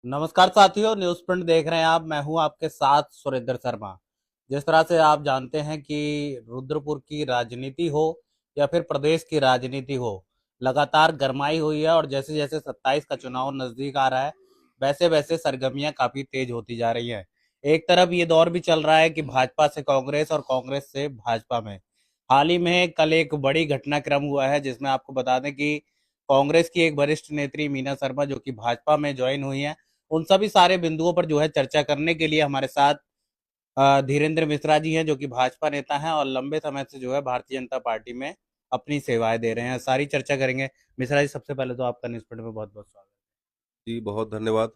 नमस्कार साथियों, news print देख रहे हैं आप। मैं हूं आपके साथ सुरेंद्र शर्मा। जिस तरह से आप जानते हैं कि रुद्रपुर की राजनीति हो या फिर प्रदेश की राजनीति हो, लगातार गरमाई हुई है। और जैसे जैसे 27 का चुनाव नजदीक आ रहा है, वैसे वैसे सरगर्मियां काफी तेज होती जा रही हैं। एक तरफ ये दौर भी चल रहा है कि भाजपा से कांग्रेस और कांग्रेस से भाजपा में। हाल ही में कल एक बड़ी घटनाक्रम हुआ है, जिसमें आपको बता दें कि कांग्रेस की एक वरिष्ठ नेत्री मीना शर्मा, जो कि भाजपा में ज्वाइन हुई है, उन सभी सारे बिंदुओं पर जो है चर्चा करने के लिए हमारे साथ धीरेन्द्र मिश्रा जी हैं, जो कि भाजपा नेता हैं और लंबे समय से जो है भारतीय जनता पार्टी में अपनी सेवाएं दे रहे हैं। सारी चर्चा करेंगे। मिश्रा जी, सबसे पहले तो आपका न्यूज प्रिंट में बहुत बहुत स्वागत जी बहुत धन्यवाद।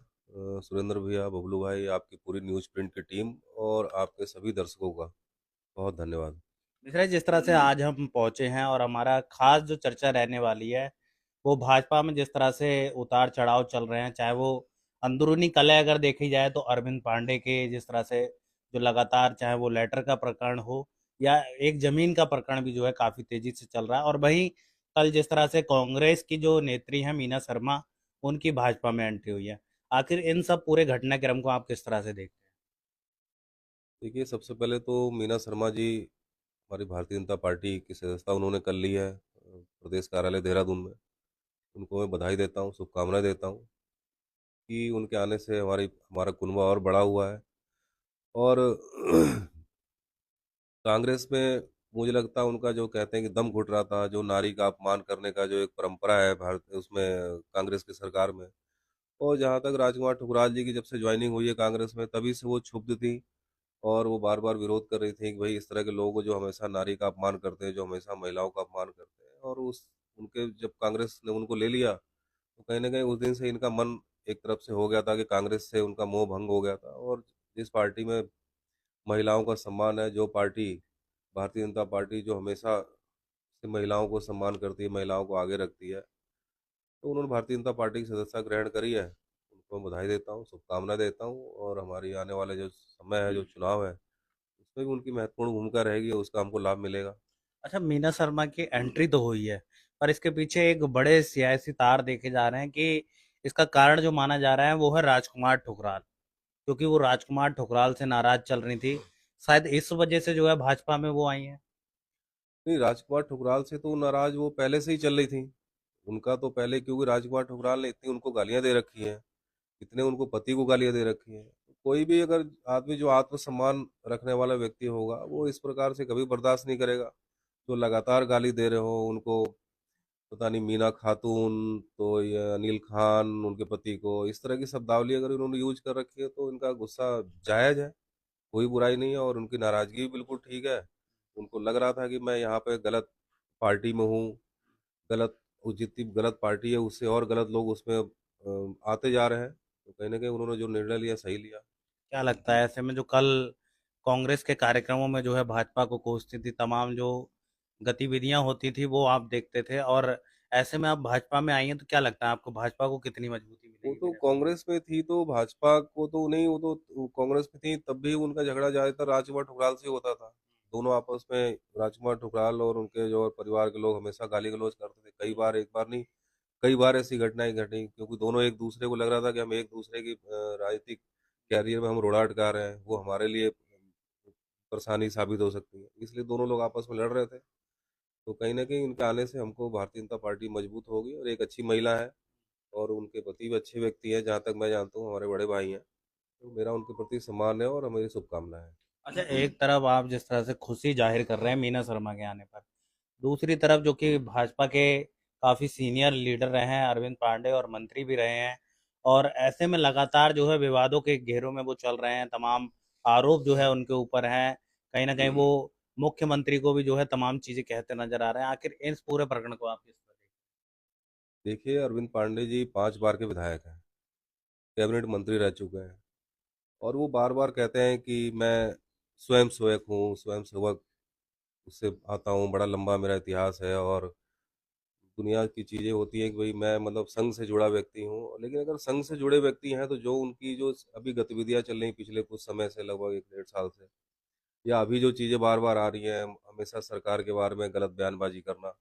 सुरेंद्र भैया, बबलू भाई, आपकी पूरी न्यूज़ प्रिंट की टीम और आपके सभी दर्शकों का बहुत धन्यवाद। है। मिश्रा जी, जिस तरह से आज हम पहुंचे हैं और हमारा खास जो चर्चा रहने वाली है, वो भाजपा में जिस तरह से उतार चढ़ाव चल रहे हैं, चाहे वो अंदरूनी कलह अगर देखी जाए तो अरविंद पांडे के जिस तरह से जो लगातार, चाहे वो लेटर का प्रकरण हो या एक जमीन का प्रकरण भी जो है काफी तेजी से चल रहा है। और वहीं कल जिस तरह से कांग्रेस की जो नेत्री है मीना शर्मा, उनकी भाजपा में एंट्री हुई है। आखिर इन सब पूरे घटनाक्रम को आप किस तरह से देखते देखिए, सबसे पहले तो मीना शर्मा जी हमारी भारतीय जनता पार्टी की सदस्यता उन्होंने कर ली है प्रदेश कार्यालय देहरादून में। उनको मैं बधाई देता हूँ, शुभकामनाएं देता हूँ कि उनके आने से हमारी हमारा कुनबा और बड़ा हुआ है। और कांग्रेस में मुझे लगता है उनका जो कहते हैं कि दम घुट रहा था, जो नारी का अपमान करने का जो एक परंपरा है भारत उसमें कांग्रेस की सरकार में। और जहाँ तक राजकुमार ठुकराल जी की जब से ज्वाइनिंग हुई है कांग्रेस में, तभी से वो क्षुब्ध थी और वो बार बार विरोध कर रही थी कि भाई इस तरह के लोगों को जो हमेशा नारी का अपमान करते हैं, जो हमेशा महिलाओं का अपमान करते हैं। और उस उनके जब कांग्रेस ने उनको ले लिया तो कहीं ना कहीं उस दिन से इनका मन एक तरफ से हो गया था कि कांग्रेस से उनका मोह भंग हो गया था। और जिस पार्टी में महिलाओं का सम्मान है, जो पार्टी भारतीय जनता पार्टी जो हमेशा से महिलाओं को सम्मान करती है, महिलाओं को आगे रखती है, तो उन्होंने भारतीय जनता पार्टी की सदस्यता ग्रहण करी है। उनको मैं बधाई देता हूँ, शुभकामनाएं देता हूँ। और हमारी आने वाले जो समय है, जो चुनाव है, उसमें भी उनकी महत्वपूर्ण भूमिका रहेगी और उसका हमको लाभ मिलेगा। हैं? अच्छा, मीना शर्मा की एंट्री तो हुई है, पर इसके पीछे एक बड़े सियासी तार देखे जा रहे हैं कि इसका कारण जो माना जा रहा है वो है राजकुमार ठुकराल। क्योंकि वो राजकुमार ठुकराल से नाराज चल रही थी, शायद इस वजह से जो है भाजपा में वो आई हैं। नहीं, राजकुमार ठुकराल से तो नाराज वो पहले से ही चल रही थी। उनका तो पहले, क्योंकि राजकुमार ठुकराल ने इतनी उनको गालियां दे रखी हैं, इतने उनको पति को गालियां दे रखी हैं। कोई भी अगर आदमी जो आत्मसम्मान रखने वाला व्यक्ति होगा, वो इस प्रकार से कभी बर्दाश्त नहीं करेगा। जो लगातार गाली दे रहे हो उनको, पता नहीं मीना खातून तो ये अनिल खान उनके पति को, इस तरह की शब्दावली अगर इन्होंने यूज कर रखी है तो इनका गुस्सा जायज है, कोई बुराई नहीं है। और उनकी नाराजगी भी बिल्कुल ठीक है। उनको लग रहा था कि मैं यहाँ पे गलत पार्टी में हूँ, गलत, वो जितनी गलत पार्टी है उससे और गलत लोग उसमें आते जा रहे हैं, तो कहीं ना कहीं उन्होंने जो निर्णय लिया सही लिया। क्या लगता है ऐसे में जो कल कांग्रेस के कार्यक्रमों में जो है भाजपा को कोसती थी, तमाम जो गतिविधियां होती थी वो आप देखते थे, और ऐसे में आप भाजपा में आई हैं, तो क्या लगता है आपको भाजपा को कितनी मजबूती वो मिलेगी तो फिर ऐसे में? कांग्रेस में थी तो भाजपा को तो नहीं, वो कांग्रेस में थी तब भी उनका झगड़ा ज्यादातर राजकुमार ठुकराल से होता था। दोनों आपस में, राजकुमार ठुकराल और उनके जो परिवार के लोग हमेशा गाली गलौज करते थे। कई बार, एक बार नहीं, कई बार ऐसी घटनाएं घटी, क्योंकि दोनों एक दूसरे को लग रहा था कि हम एक दूसरे की राजनीतिक कैरियर में हम रोड़ा अटका रहे हैं, वो हमारे लिए परेशानी साबित हो सकती है, इसलिए दोनों लोग आपस में लड़ रहे थे। तो कहीं ना कहीं इनके आने से हमको भारतीय जनता पार्टी मजबूत होगी। और एक अच्छी महिला है और उनके पति भी अच्छे व्यक्ति हैं, जहाँ तक मैं जानता हूँ हमारे बड़े भाई हैं। तो मेरा उनके प्रति सम्मान है और मेरी शुभकामनाएं हैं। अच्छा, एक तरफ आप जिस तरह से खुशी जाहिर कर रहे हैं मीना शर्मा के आने पर, दूसरी तरफ जो कि भाजपा के काफी सीनियर लीडर रहे हैं अरविंद पांडे, और मंत्री भी रहे हैं, और ऐसे में लगातार जो है विवादों के घेरों में वो चल रहे हैं, तमाम आरोप जो है उनके ऊपर हैं। कहीं ना कहीं वो मुख्यमंत्री को भी जो है तमाम चीजें कहते नजर आ रहे हैं। आखिर इस पूरे प्रकरण को आप किस तरह देखिए, अरविंद पांडे जी 5 बार के विधायक हैं, कैबिनेट मंत्री रह चुके हैं। और वो बार बार कहते हैं कि मैं स्वयं सेवक हूँ, स्वयं सेवक उससे आता हूँ, बड़ा लंबा मेरा इतिहास है। और दुनिया की चीज़ें होती हैं कि भाई मैं मतलब संघ से जुड़ा व्यक्ति हूँ। लेकिन अगर संघ से जुड़े व्यक्ति हैं तो जो उनकी जो अभी गतिविधियां चल रही पिछले कुछ समय से, लगभग 1 डेढ़ साल से, या अभी जो चीज़ें बार बार आ रही हैं, हमेशा सरकार के बारे में गलत बयानबाजी करना,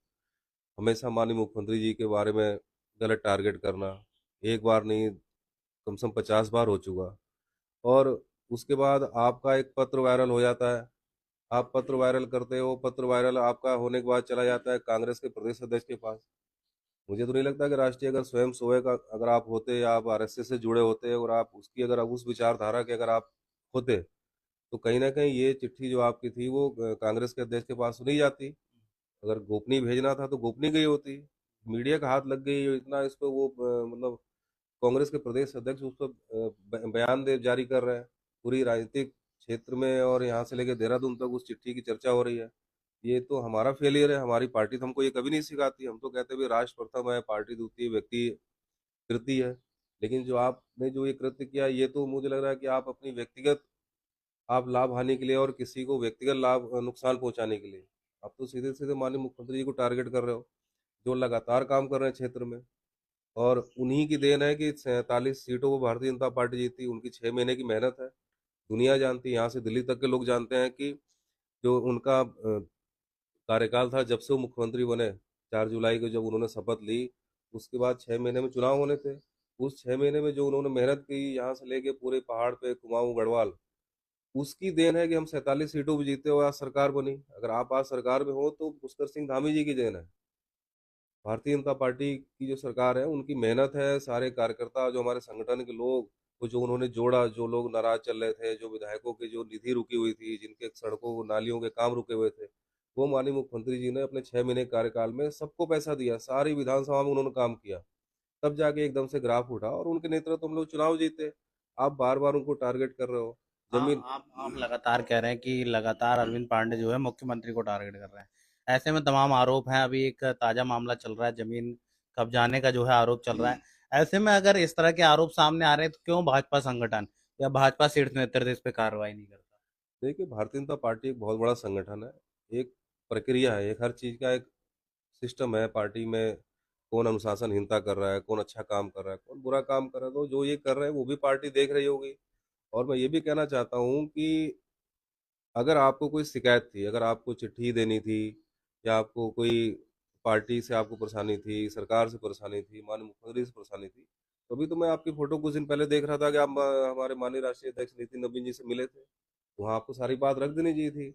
हमेशा माननीय मुख्यमंत्री जी के बारे में गलत टारगेट करना, एक बार नहीं कम से कम 50 बार हो चुका। और उसके बाद आपका एक पत्र वायरल हो जाता है, आप पत्र वायरल करते हो, पत्र वायरल आपका होने के बाद चला जाता है कांग्रेस के प्रदेश अध्यक्ष के पास। मुझे तो नहीं लगता कि राष्ट्रीय अगर स्वयं सेवक अगर आप होते या आप आरएसएस से जुड़े होते और आप उसकी अगर आप उस विचारधारा के अगर आप होते, तो कहीं ना कहीं ये चिट्ठी जो आपकी थी वो कांग्रेस के अध्यक्ष के पास नहीं जाती। अगर गोपनीय भेजना था तो गोपनीय गई होती। मीडिया का हाथ लग गई इतना इस पर, वो मतलब कांग्रेस के प्रदेश अध्यक्ष उस पर बयान दे जारी कर रहे हैं। पूरी राजनीतिक क्षेत्र में और यहाँ से लेकर देहरादून तक उस चिट्ठी की चर्चा हो रही है। ये तो हमारा फेलियर है, हमारी पार्टी तो हमको ये कभी नहीं सिखाती। हम तो कहते हैं भाई राष्ट्र प्रथम है, पार्टी द्वितीय, व्यक्ति तृतीय है। लेकिन जो आपने जो ये कृत्य किया, ये तो मुझे लग रहा है कि आप अपनी व्यक्तिगत आप लाभ हानि के लिए और किसी को व्यक्तिगत लाभ नुकसान पहुंचाने के लिए आप तो सीधे सीधे माननीय मुख्यमंत्री जी को टारगेट कर रहे हो, जो लगातार काम कर रहे हैं क्षेत्र में। और उन्हीं की देन है कि 47 सीटों को भारतीय जनता पार्टी जीती, उनकी 6 महीने की मेहनत है। दुनिया जानती है, यहाँ से दिल्ली तक के लोग जानते हैं कि जो उनका कार्यकाल था जब से वो मुख्यमंत्री बने, 4 जुलाई को जब उन्होंने शपथ ली, उसके बाद 6 महीने में चुनाव होने थे। उस 6 महीने में जो उन्होंने मेहनत की, यहाँ से लेके पूरे पहाड़ पे कुमाऊं गढ़वाल, उसकी देन है कि हम 47 सीटों पे जीते और आज सरकार बनी। अगर आप आज सरकार में हो तो पुष्कर सिंह धामी जी की देन है। भारतीय जनता पार्टी की जो सरकार है उनकी मेहनत है, सारे कार्यकर्ता जो हमारे संगठन के लोग, वो जो उन्होंने जोड़ा, जो लोग नाराज चल रहे थे, जो विधायकों की जो निधि रुकी हुई थी, जिनके सड़कों नालियों के काम रुके हुए थे, वो माननीय मुख्यमंत्री जी ने अपने 6 महीने के कार्यकाल में सबको पैसा दिया, सारी विधानसभा में उन्होंने काम किया। तब जाके एकदम से ग्राफ उठा और उनके नेतृत्व हम लोग चुनाव जीते। आप बार बार उनको टारगेट कर रहे हो। हाँ, जमीन आप लगातार कह रहे हैं कि लगातार अरविंद पांडे जो है मुख्यमंत्री को टारगेट कर रहे हैं। ऐसे में तमाम आरोप हैं, अभी एक ताजा मामला चल रहा है, जमीन कब्जाने का जो है आरोप चल रहा है। ऐसे में अगर इस तरह के आरोप सामने आ रहे हैं तो क्यों भाजपा संगठन या भाजपा शीर्ष नेतृत्व इस पे कार्रवाई नहीं करता? देखिए, भारतीय जनता पार्टी एक बहुत बड़ा संगठन है। एक प्रक्रिया है, एक हर चीज का एक सिस्टम है पार्टी में। कौन अनुशासनहीनता कर रहा है, कौन अच्छा काम कर रहा है, कौन बुरा काम कर रहा है, तो जो ये कर रहे हैं वो भी पार्टी देख रही होगी। और मैं ये भी कहना चाहता हूँ कि अगर आपको कोई शिकायत थी, अगर आपको चिट्ठी देनी थी, या आपको कोई पार्टी से आपको परेशानी थी, सरकार से परेशानी थी, माननीय मुख्यमंत्री से परेशानी थी, तो अभी तो मैं आपकी फोटो कुछ दिन पहले देख रहा था कि आप हमारे माननीय राष्ट्रीय अध्यक्ष नितिन नवीन जी से मिले थे। वहाँ आपको सारी बात रख देनी चाहिए थी।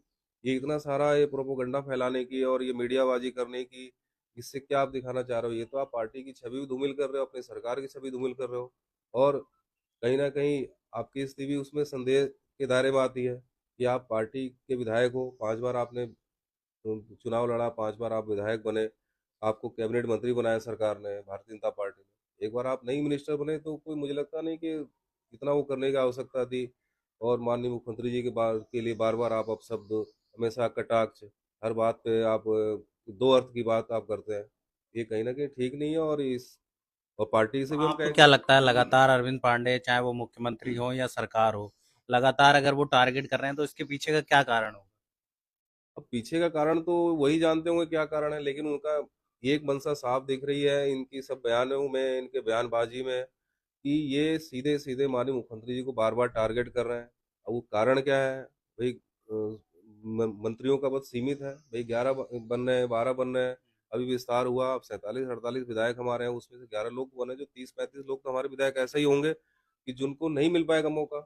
ये इतना सारा ये प्रोपोगंडा फैलाने की और ये मीडियाबाजी करने की, इससे क्या आप दिखाना चाह रहे हो? ये तो आप पार्टी की छवि भी धूमिल कर रहे हो, अपनी सरकार की छवि धूमिल कर रहे हो। और कहीं ना कहीं आपकी स्थिति भी उसमें संदेह के दायरे में आती है कि आप पार्टी के विधायक हो, 5 बार आपने चुनाव लड़ा, 5 बार आप विधायक बने, आपको कैबिनेट मंत्री बनाया सरकार ने, भारतीय जनता पार्टी ने। एक बार आप नई मिनिस्टर बने तो कोई मुझे लगता नहीं कि इतना वो करने की आवश्यकता थी। और माननीय मुख्यमंत्री जी के लिए बार बार आप अपशब्द, हमेशा कटाक्ष, हर बात पे आप दो अर्थ की बात आप करते हैं। ये कहीं ना कहीं ठीक नहीं है। और पार्टी से भी हम आपको कहें। क्या लगता है लगातार अरविंद पांडे चाहे वो मुख्यमंत्री हो या सरकार हो, लगातार अगर वो टारगेट कर रहे हैं तो इसके पीछे का क्या कारण होगा? अब पीछे का कारण तो वही जानते होंगे क्या कारण है, लेकिन उनका एक मंशा साफ दिख रही है इनकी सब बयानों में, इनके बयानबाजी में, कि ये सीधे सीधे माननीय मुख्यमंत्री जी को बार बार टारगेट कर रहे हैं। अब वो कारण क्या है भाई? मंत्रियों का पद सीमित है भाई, 11 बन रहे हैं, 12 बन रहे हैं। अभी विस्तार हुआ, अब 47 48 विधायक हमारे हैं, उसमें से 11 लोग बने, जो 30 35 लोग तो हमारे विधायक ऐसे ही होंगे कि जिनको नहीं मिल पाएगा मौका।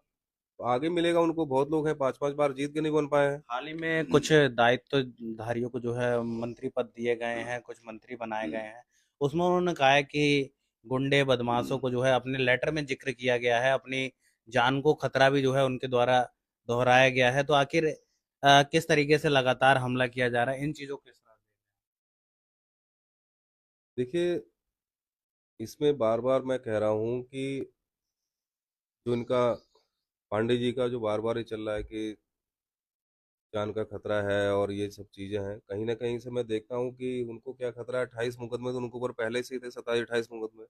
तो आगे मिलेगा उनको, बहुत लोग हैं 5 5 बार जीत के नहीं बन पाए हैं। हाल ही में कुछ दायित्वधारियों को जो है मंत्री पद दिए गए हैं, कुछ मंत्री बनाए गए हैं। उसमें उन्होंने कहा है कि गुंडे बदमाशों को जो है अपने लेटर में जिक्र किया गया है, अपनी जान को खतरा भी जो है उनके द्वारा दोहराया गया है। तो आखिर किस तरीके से लगातार हमला किया जा रहा है, इन चीजों को किस तरह से? देखिए, इसमें बार बार मैं कह रहा हूँ कि जो इनका पांडे जी का जो बार बार ये चल रहा है कि जान का खतरा है और ये सब चीजें हैं, कहीं ना कहीं से मैं देखता हूँ कि उनको क्या खतरा है। 28 मुकदमे तो उनको ऊपर पहले से ही थे, 27 28 मुकदमे।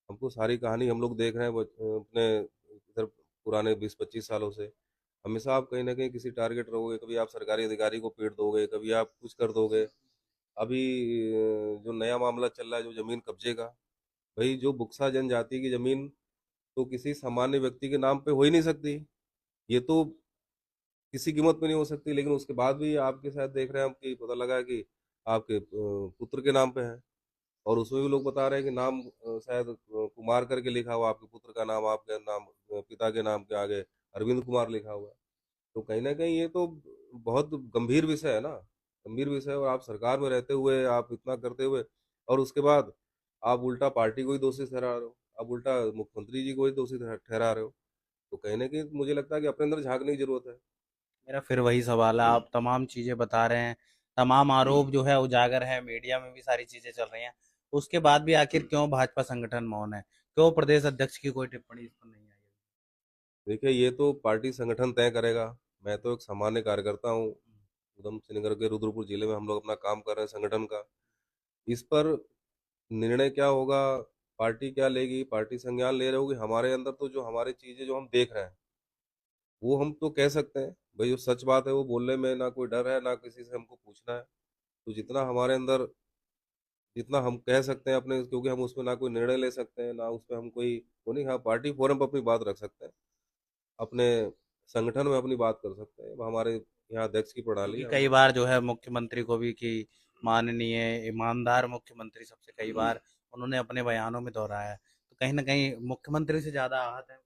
हमको सारी कहानी हम लोग देख रहे हैं अपने इधर पुराने 20 25 सालों से। हमेशा आप कहीं ना कहीं किसी टारगेट रहोगे, कभी आप सरकारी अधिकारी को पीट दोगे, कभी आप कुछ कर दोगे। अभी जो नया मामला चल रहा है जो जमीन कब्जे का, भाई जो बुक्सा जनजाति की जमीन तो किसी सामान्य व्यक्ति के नाम पे हो ही नहीं सकती। ये तो किसी कीमत पे नहीं हो सकती, लेकिन उसके बाद भी आपके साथ देख रहे हैं हम कि पता लगा कि आपके पुत्र के नाम पे है। और उसमें भी लोग बता रहे हैं कि नाम शायद कुमार करके लिखा हुआ, आपके पुत्र का नाम आपके नाम पिता के नाम के आगे अरविंद कुमार लिखा हुआ है। तो कहीं ना कहीं ये तो बहुत गंभीर विषय है ना, गंभीर विषय है। और आप सरकार में रहते हुए आप इतना करते हुए, और उसके बाद आप उल्टा पार्टी को ही दोषी ठहरा रहे हो, आप उल्टा मुख्यमंत्री जी को ही दोषी ठहरा रहे हो। तो कहीं ना कहीं मुझे लगता है कि अपने अंदर झांकने की जरूरत है। मेरा फिर वही सवाल है, आप तमाम चीजें बता रहे हैं, तमाम आरोप जो है उजागर है, मीडिया में भी सारी चीजें चल रही हैं, उसके बाद भी आखिर क्यों भाजपा संगठन मौन है? क्यों प्रदेश अध्यक्ष की कोई टिप्पणी इस पर नहीं आई? देखिए, ये तो पार्टी संगठन तय करेगा। मैं तो एक सामान्य कार्यकर्ता हूँ, उधम सिंह नगर के रुद्रपुर जिले में हम लोग अपना काम कर रहे हैं संगठन का। इस पर निर्णय क्या होगा, पार्टी क्या लेगी, पार्टी संज्ञान ले रही होगी। हमारे अंदर तो जो हमारी चीजें जो हम देख रहे हैं वो हम तो कह सकते हैं। भाई जो सच बात है वो बोलने में ना कोई डर है, ना किसी से हमको पूछना है। तो जितना हमारे अंदर, जितना हम कह सकते हैं अपने, क्योंकि हम उसमें ना कोई निर्णय ले सकते हैं ना उसमें हम कोई वो नहीं, हाँ पार्टी फोरम पर अपनी बात रख सकते हैं, अपने संगठन में अपनी बात कर सकते हैं। हमारे यहाँ अध्यक्ष की प्रणाली क्योंकि है, कई हम बार जो है मुख्यमंत्री को भी कि माननीय ईमानदार मुख्यमंत्री सबसे कई बार उन्होंने अपने बयानों में दोहराया है, तो कहीं ना कहीं मुख्यमंत्री से ज्यादा आहत है।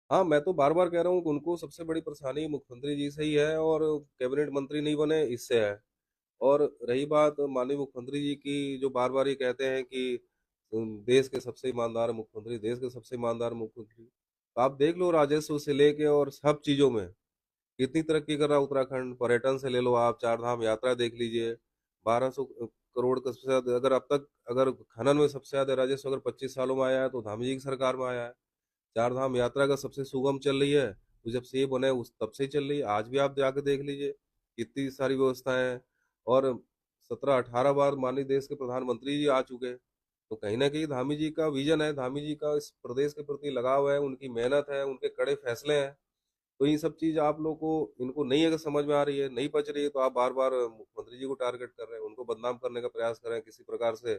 हाँ, मैं तो बार बार कह रहा हूँ कि उनको सबसे बड़ी परेशानी मुख्यमंत्री जी से ही है, और कैबिनेट मंत्री नहीं बने इससे है। और रही बात माननीय मुख्यमंत्री जी की, जो बार बार ये कहते हैं कि देश के सबसे ईमानदार मुख्यमंत्री, देश के सबसे ईमानदार मुख्यमंत्री। तो आप देख लो, राजस्व से लेके और सब चीजों में कितनी तरक्की कर रहा है उत्तराखंड। पर्यटन से ले लो, आप चार धाम यात्रा देख लीजिए, 1200 करोड़ का सबसे ज्यादा, अगर अब तक अगर खनन में सबसे ज्यादा राजस्व अगर 25 सालों में आया है तो धामी जी की सरकार में आया है। चार धाम यात्रा का सबसे सुगम चल रही है, तो जब से ये बने उस तब से ही चल रही है। आज भी आप जाके देख लीजिए कितनी सारी व्यवस्थाएं हैं। और 17-18 बार माननीय देश के प्रधानमंत्री जी आ चुके हैं। तो कहीं ना कहीं धामी जी का विजन है, धामी जी का इस प्रदेश के प्रति लगाव है, उनकी मेहनत है, उनके कड़े फैसले हैं। तो ये सब चीज आप लोग को, इनको नहीं अगर समझ में आ रही है, नहीं पच रही है, तो आप बार बार मुख्यमंत्री जी को टारगेट कर रहे हैं, उनको बदनाम करने का प्रयास कर रहे हैं किसी प्रकार से।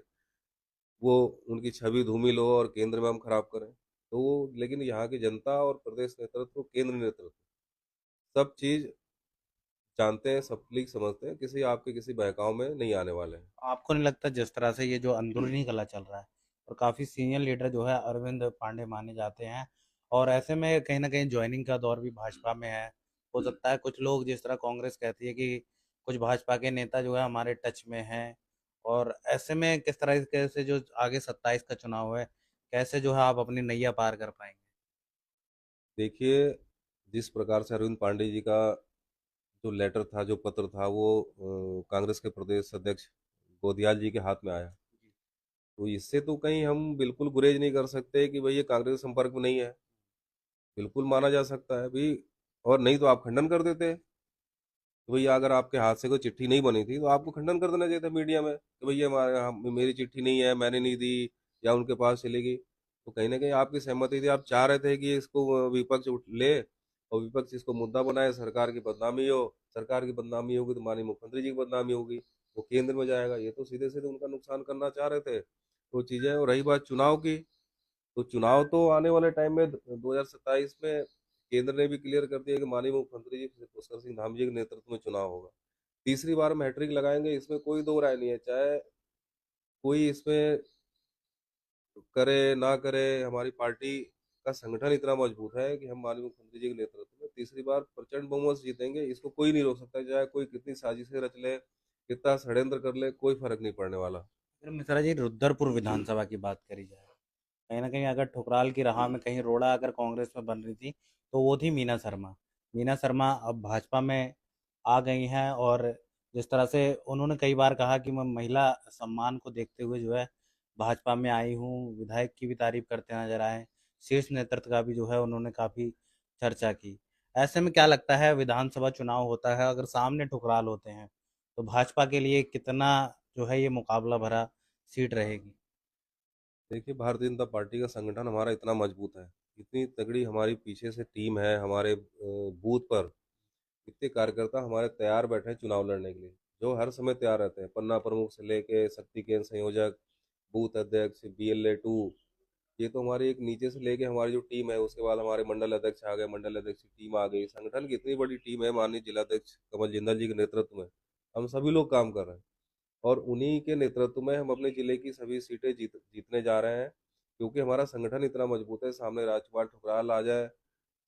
वो उनकी छवि धूमिल हो और केंद्र में हम खराब करें। तो वो, लेकिन यहाँ की जनता और प्रदेश नेतृत्व, केंद्र नेतृत्व सब चीज जानते हैं, सब लीग समझते हैं, किसी आपके किसी बहकाव में नहीं आने वाले हैं। आपको नहीं लगता जिस तरह से ये जो अंदरूनी कला चल रहा है, और काफी सीनियर लीडर जो है अरविंद पांडे माने जाते हैं, और ऐसे में कहीं ना कहीं ज्वाइनिंग का दौर भी भाजपा में है? हो सकता है कुछ लोग, जिस तरह कांग्रेस कहती है कि कुछ भाजपा के नेता जो है हमारे टच में हैं, और ऐसे में किस तरह से जो आगे 27 का चुनाव है, कैसे जो है आप अपनी नैया पार कर पाएंगे? देखिए, जिस प्रकार से अरविंद पांडे जी का जो लेटर था, जो पत्र था, वो कांग्रेस के प्रदेश अध्यक्ष गोदियाल जी के हाथ में आया। तो इससे तो कहीं हम बिल्कुल गुरेज नहीं कर सकते कि भाई ये कांग्रेस के संपर्क में नहीं है। बिल्कुल माना जा सकता है भी, और नहीं तो आप खंडन कर देते। तो भैया अगर आपके हाथ से कोई चिट्ठी नहीं बनी थी तो आपको खंडन कर देना चाहिए था मीडिया में कि भैया मेरी चिट्ठी नहीं है, मैंने नहीं दी, या उनके पास चली गई। तो कहीं ना कहीं आपकी सहमति थी, आप चाह रहे थे कि इसको विपक्ष उठ ले और विपक्ष इसको मुद्दा बनाए, सरकार की बदनामी हो। सरकार की बदनामी होगी तो माननीय मुख्यमंत्री जी की बदनामी होगी, वो केंद्र में जाएगा। ये तो सीधे सीधे उनका नुकसान करना चाह रहे थे। तो चीजें, और रही बात चुनाव की, तो चुनाव तो आने वाले टाइम में 2027 में केंद्र ने भी क्लियर कर दिया कि माननीय मुख्यमंत्री जी पुष्कर सिंह धामी जी के नेतृत्व में चुनाव होगा। तीसरी बार हम हैट्रिक लगाएंगे, इसमें कोई दो राय नहीं है। चाहे कोई इसमें करे ना करे, हमारी पार्टी का संगठन इतना मजबूत है कि हम माननीय मुख्यमंत्री जी के नेतृत्व में तीसरी बार प्रचंड बहुमत से जीतेंगे। इसको कोई नहीं रोक सकता, चाहे कोई कितनी साजिशें रच ले, कितना षड्यंत्र कर ले, कोई फर्क नहीं पड़ने वाला। फिर मिश्रा जी, रुद्रपुर विधानसभा की बात करी जाए, कहीं ना कहीं अगर ठुकराल की राह में कहीं रोड़ा अगर कांग्रेस में बन रही थी, तो वो थी मीना शर्मा। मीना शर्मा अब भाजपा में आ गई हैं, और जिस तरह से उन्होंने कई बार कहा कि मैं महिला सम्मान को देखते हुए जो है भाजपा में आई हूँ, विधायक की भी तारीफ करते नजर आए, शीर्ष नेतृत्व का भी जो है उन्होंने काफी चर्चा की। ऐसे में क्या लगता है, विधानसभा चुनाव होता है, अगर सामने ठुकराल होते हैं, तो भाजपा के लिए कितना जो है ये मुकाबला भरा सीट रहेगी? देखिए, भारतीय जनता पार्टी का संगठन हमारा इतना मजबूत है, इतनी तगड़ी हमारी पीछे से टीम है, हमारे बूथ पर इतने कार्यकर्ता हमारे तैयार बैठे हैं चुनाव लड़ने के लिए, जो हर समय तैयार रहते हैं। पन्ना प्रमुख से लेके शक्ति केंद्र संयोजक, बूथ अध्यक्ष, BLA 2, ये तो हमारी एक नीचे से लेके हमारी जो टीम है, उसके बाद हमारे मंडल अध्यक्ष आ गए, मंडल अध्यक्ष की टीम आ गई। संगठन की इतनी बड़ी टीम है, माननीय जिलाध्यक्ष कमल जिंदल जी के नेतृत्व में हम सभी लोग काम कर रहे हैं। और उन्हीं के नेतृत्व में हम अपने जिले की सभी सीटें जीतने जा रहे हैं, क्योंकि हमारा संगठन इतना मजबूत है। सामने राजकुमार ठुकराल आ जाए,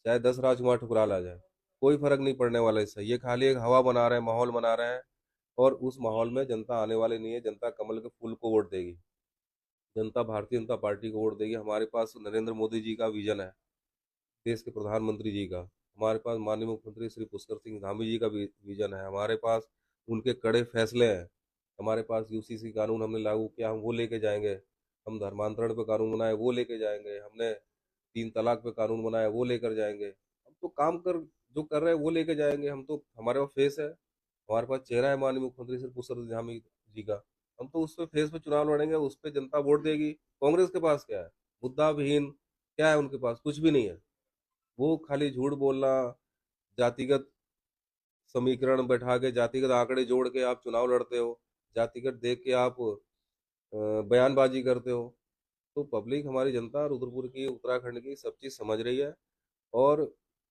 चाहे 10 राजकुमार ठुकराल आ जाए, कोई फर्क नहीं पड़ने वाला इससे। ये खाली एक हवा बना रहे हैं, माहौल बना रहे हैं, और उस माहौल में जनता आने वाली नहीं है। जनता कमल के फूल को वोट देगी, जनता भारतीय जनता पार्टी को वोट देगी। हमारे पास नरेंद्र मोदी जी का विजन है, देश के प्रधानमंत्री जी का। हमारे पास माननीय मुख्यमंत्री श्री पुष्कर सिंह धामी जी का भी विजन है। हमारे पास उनके कड़े फैसले हैं। हमारे पास यूसीसी कानून हमने लागू किया, हम वो लेके जाएंगे। हम धर्मांतरण पे कानून बनाए, वो लेके जाएंगे। हमने 3 तलाक पे कानून बनाया, वो लेकर जाएंगे। हम तो काम कर जो कर रहे हैं वो लेके जाएंगे। हम तो, हमारे पास फेस है, हमारे पास चेहरा है माननीय मुख्यमंत्री श्री पुष्कर सिंह धामी जी का। हम तो उस पे फेस पे चुनाव लड़ेंगे, उस पे जनता वोट देगी। कांग्रेस के पास क्या है? मुद्दा विहीन क्या है उनके पास? कुछ भी नहीं है। वो खाली झूठ बोलना, जातिगत समीकरण बैठा के, जातिगत आंकड़े जोड़ के आप चुनाव लड़ते हो, जातिगत देख के आप बयानबाजी करते हो। तो पब्लिक, हमारी जनता रुद्रपुर की, उत्तराखंड की सब चीज़ समझ रही है। और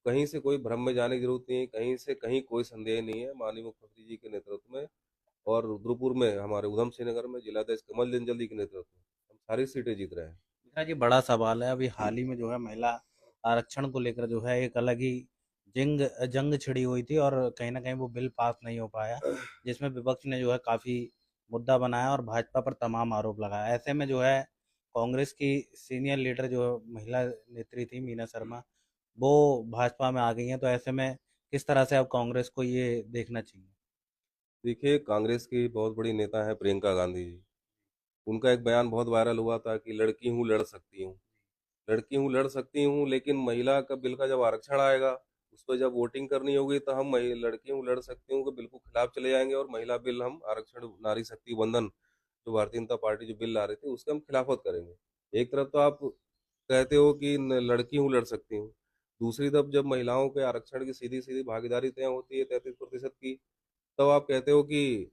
कहीं से कोई भ्रम में जाने की जरूरत नहीं है, कहीं से कहीं कोई संदेह नहीं है। माननीय मुख्यमंत्री जी के नेतृत्व में और रुद्रपुर में, हमारे उधम सिंह नगर में जिलाध्यक्ष कमल जंजल जी के नेतृत्व में हम सारी सीटें जीत रहे हैं। मेरा जी बड़ा सवाल है, अभी हाल ही में जो है महिला आरक्षण को लेकर जो है एक अलग ही जंग जंग छिड़ी हुई थी, और कहीं ना कहीं वो बिल पास नहीं हो पाया, जिसमें विपक्ष ने जो है काफी मुद्दा बनाया और भाजपा पर तमाम आरोप लगाया। ऐसे में जो है कांग्रेस की सीनियर लीडर जो महिला नेत्री थी मीना शर्मा, वो भाजपा में आ गई हैं, तो ऐसे में किस तरह से अब कांग्रेस को ये देखना चाहिए? देखिए, कांग्रेस की बहुत बड़ी नेता है प्रियंका गांधी जी। उनका एक बयान बहुत वायरल हुआ था कि लड़की हूँ लड़ सकती हूँ, लड़की हूँ लड़ सकती हूँ, लेकिन महिला का बिल का जब आरक्षण आएगा, उस पर जब वोटिंग करनी होगी, तो हम लड़की हूँ लड़ सकती हूँ के बिल्कुल खिलाफ चले जाएंगे, और महिला बिल, हम आरक्षण नारी शक्ति बंधन जो भारतीय जनता पार्टी जो बिल ला रही थी, उसका हम खिलाफत करेंगे। एक तरफ तो आप कहते हो कि लड़की हूँ लड़ सकती हूँ, दूसरी तरफ जब महिलाओं के आरक्षण की सीधी सीधी भागीदारी तय होती है 33% की, तब आप कहते हो कि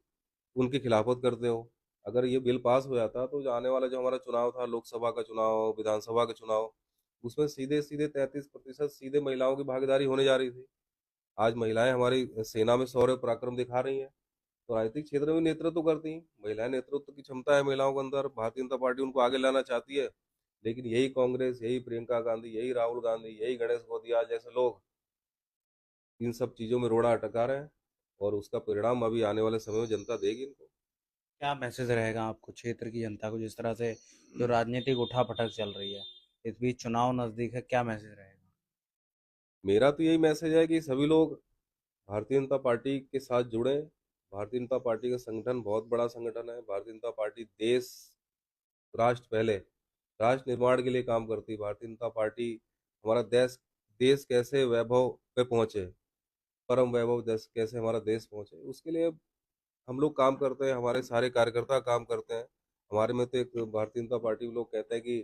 उनकी खिलाफत करते हो। अगर ये बिल पास हो जाता तो जो आने वाला जो हमारा चुनाव था, लोकसभा का चुनाव, विधानसभा का चुनाव, उसमें सीधे सीधे 33% सीधे महिलाओं की भागीदारी होने जा रही थी। आज महिलाएं हमारी सेना में शौर्य पराक्रम दिखा रही हैं, तो राजनीतिक क्षेत्र में नेतृत्व करती हैं महिलाएं। नेतृत्व की क्षमता है महिलाओं के अंदर, भारतीय जनता पार्टी उनको आगे लाना चाहती है। लेकिन यही कांग्रेस, यही प्रियंका गांधी, यही राहुल गांधी, यही गणेश गोदिया जैसे लोग इन सब चीजों में रोड़ा अटका रहे हैं, और उसका परिणाम अभी आने वाले समय में जनता देगी इनको। क्या मैसेज रहेगा आपको क्षेत्र की जनता को, जिस तरह से जो राजनीतिक उठापटक चल रही है, इस बीच चुनाव नजदीक है, क्या मैसेज रहेगा? मेरा तो यही मैसेज है कि सभी लोग भारतीय जनता पार्टी के साथ जुड़े। भारतीय जनता पार्टी का संगठन बहुत बड़ा संगठन है। भारतीय जनता पार्टी देश, राष्ट्र पहले, राष्ट्र निर्माण के लिए काम करती है। भारतीय जनता पार्टी हमारा देश, देश कैसे वैभव पे पहुंचे, परम वैभव देश कैसे हमारा देश पहुंचे, उसके लिए हम लोग काम करते हैं। हमारे सारे कार्यकर्ता काम करते हैं। हमारे में तो एक भारतीय जनता पार्टी में लोग कहते हैं कि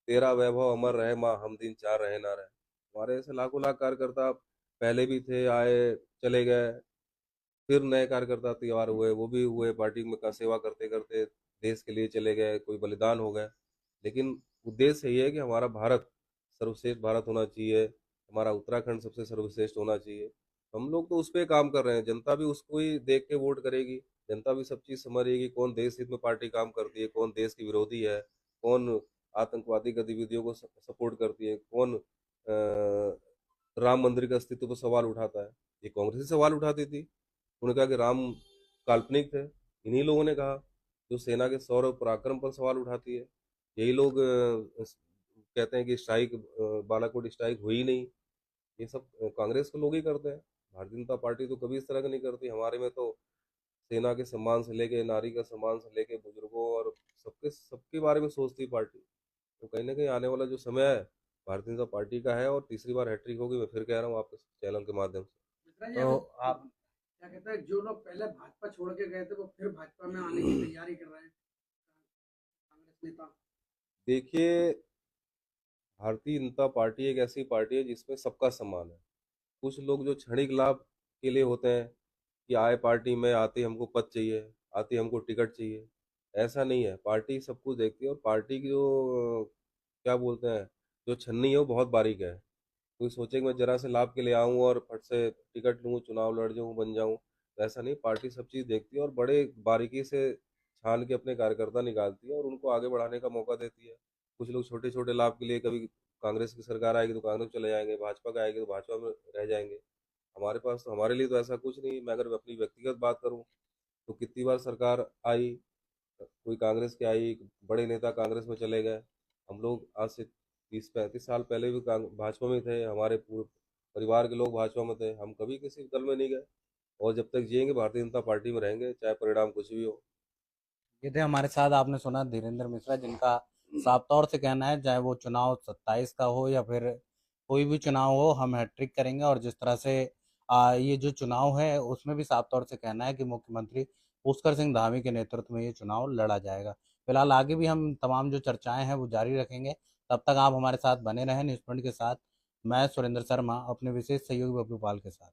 तेरा वैभव अमर रहे माँ, हम दिन चार रहे ना रहे। हमारे ऐसे लाखों लाख कार्यकर्ता पहले भी थे, आए चले गए, फिर नए कार्यकर्ता तैयार हुए, वो भी हुए पार्टी में का सेवा करते करते देश के लिए चले गए, कोई बलिदान हो गए। लेकिन उद्देश्य यही है कि हमारा भारत सर्वश्रेष्ठ भारत होना चाहिए, हमारा उत्तराखंड सबसे सर्वश्रेष्ठ होना चाहिए। हम लोग तो उस पर काम कर रहे हैं, जनता भी उसको ही देख के वोट करेगी। जनता भी सब चीज़ समझ रही है कि कौन देश हित में पार्टी काम करती है, कौन देश की विरोधी है, कौन आतंकवादी गतिविधियों को सपोर्ट करती है, कौन राम मंदिर के अस्तित्व पर सवाल उठाता है। ये कांग्रेस ही सवाल उठाती थी, उन्होंने कहा कि राम काल्पनिक थे। इन्हीं लोगों ने कहा, जो सेना के शौर्य और पराक्रम पर सवाल उठाती है। यही लोग कहते हैं कि स्ट्राइक, बालाकोट स्ट्राइक हुई नहीं। ये सब कांग्रेस के लोग ही करते हैं। भारतीय जनता पार्टी तो कभी इस तरह का नहीं करती। हमारे में तो सेना के सम्मान से लेके, नारी का सम्मान से लेके, बुजुर्गों और सबके सबके बारे में सोचती पार्टी। तो कहीं ना कहीं आने वाला जो समय है भारतीय जनता पार्टी का है, और तीसरी बार हैट्रिक होगी, मैं फिर कह रहा हूँ आपके चैनल के माध्यम से। मित्रा जी, तो अभी आप क्या कहते हैं, जो लोग पहले भाजपा छोड़ के गए थे वो फिर भाजपा में आने की तैयारी कर रहे हैं, कांग्रेस नेता। देखिए, भारतीय जनता पार्टी एक ऐसी पार्टी है जिसमें सबका सम्मान है। कुछ लोग जो क्षणिक लाभ के लिए होते हैं, कि आए पार्टी में, आते ही हमको पद चाहिए, आते ही हमको टिकट चाहिए, ऐसा नहीं है। पार्टी सब कुछ देखती है, और पार्टी की जो क्या बोलते हैं, जो छन्नी है वो बहुत बारीक है। कोई सोचे कि मैं जरा से लाभ के लिए आऊं और फट से टिकट लूं, चुनाव लड़ जाऊं, बन जाऊं, तो ऐसा नहीं। पार्टी सब चीज़ देखती है और बड़े बारीकी से छान के अपने कार्यकर्ता निकालती है और उनको आगे बढ़ाने का मौका देती है। कुछ लोग छोटे छोटे लाभ के लिए, कभी कांग्रेस की सरकार आएगी तो कांग्रेस चले जाएंगे, भाजपा का आएगी तो भाजपा में रह जाएंगे। हमारे पास तो, हमारे लिए तो ऐसा कुछ नहीं है। मैं अगर अपनी व्यक्तिगत बात करूं तो कितनी बार सरकार आई, कोई कांग्रेस की आई, बड़े नेता कांग्रेस में चले गए। हम लोग आज से 30-35 साल पहले भी भाजपा में थे, हमारे पूरे परिवार के लोग भाजपा में थे, हम कभी किसी दल में नहीं गए। और जब तक जिएंगे भारतीय जनता पार्टी में रहेंगे, चाहे परिणाम कुछ भी हो। ये थे हमारे साथ, आपने सुना, धीरेन्द्र मिश्रा, जिनका साफ तौर से कहना है चाहे वो चुनाव 27 का हो या फिर कोई भी चुनाव हो, हम हैट्रिक करेंगे। और जिस तरह से ये जो चुनाव है उसमें भी साफ तौर से कहना है कि मुख्यमंत्री पुष्कर सिंह धामी के नेतृत्व में ये चुनाव लड़ा जाएगा। फिलहाल आगे भी हम तमाम जो चर्चाएं हैं वो जारी रखेंगे। तब तक आप हमारे साथ बने रहें न्यूज़ पॉइंट के साथ। मैं सुरेंद्र शर्मा अपने विशेष सहयोगी बब्लू पाल के साथ।